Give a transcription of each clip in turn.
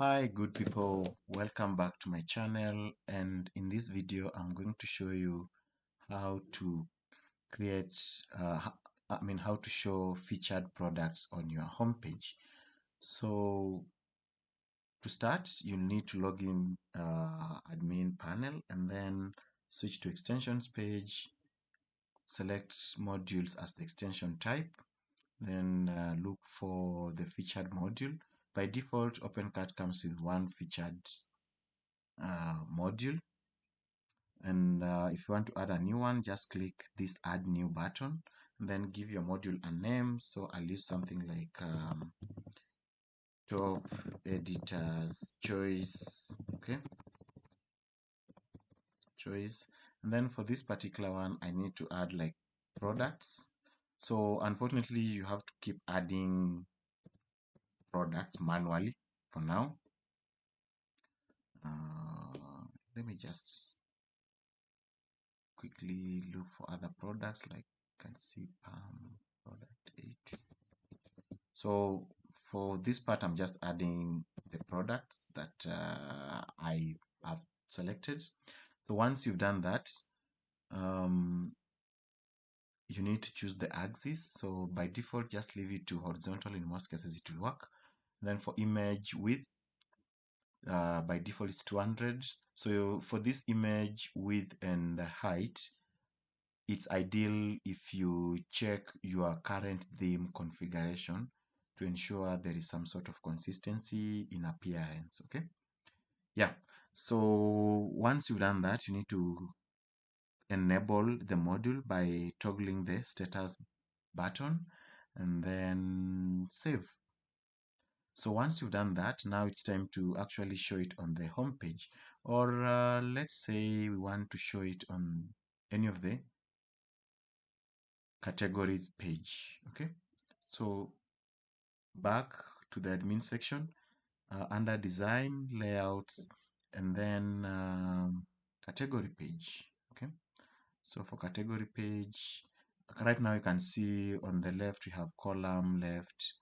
Hi good people, welcome back to my channel, and in this video I'm going to show you how to create how to show featured products on your homepage. So to start, you need to log in admin panel and then switch to extensions page, select modules as the extension type, then look for the featured module. By default, OpenCart comes with one featured module, and if you want to add a new one, just click this add new button and then give your module a name. So I'll use something like top editors choice. Okay, choice. And then for this particular one, I need to add like products. So unfortunately you have to keep adding products manually for now. Let me just quickly look for other products, like you can see product 8. So for this part, I'm just adding the products that I have selected. So once you've done that, um, you need to choose the axis. So by default, just leave it to horizontal. In most cases, it will work. Then for image width, by default, it's 200. So for this image width and height, it's ideal if you check your current theme configuration to ensure there is some sort of consistency in appearance. Okay, yeah. So once you've done that, you need to enable the module by toggling the status button and then save. So once you've done that, now it's time to actually show it on the home page, or let's say we want to show it on any of the categories page. Okay, so back to the admin section, under design, layouts, and then category page. Okay, so for category page, right now you can see on the left we have column left.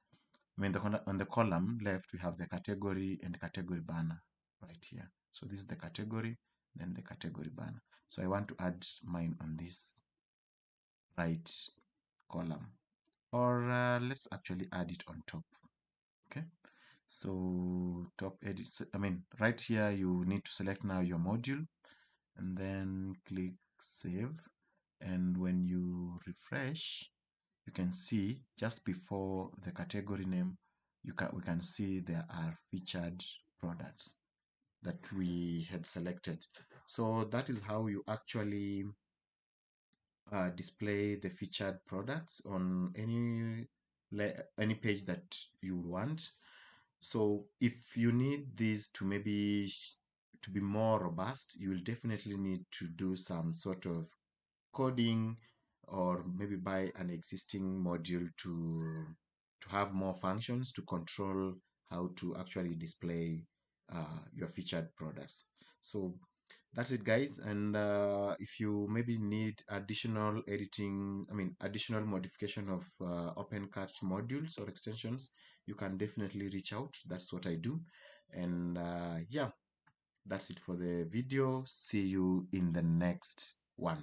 On the column left we have the category and category banner right here. So this is the category, then the category banner. So I want to add mine on this right column, or let's actually add it on top. Okay, so top edit, right here you need to select now your module and then click save, and when you refresh, you can see just before the category name, we can see there are featured products that we had selected. So that is how you actually display the featured products on any page that you want. So if you need this to maybe to be more robust, you will definitely need to do some sort of coding, or maybe buy an existing module to have more functions to control how to actually display your featured products. So that's it, guys. And if you maybe need additional editing, additional modification of OpenCart modules or extensions, you can definitely reach out. That's what I do. And yeah, that's it for the video. See you in the next one.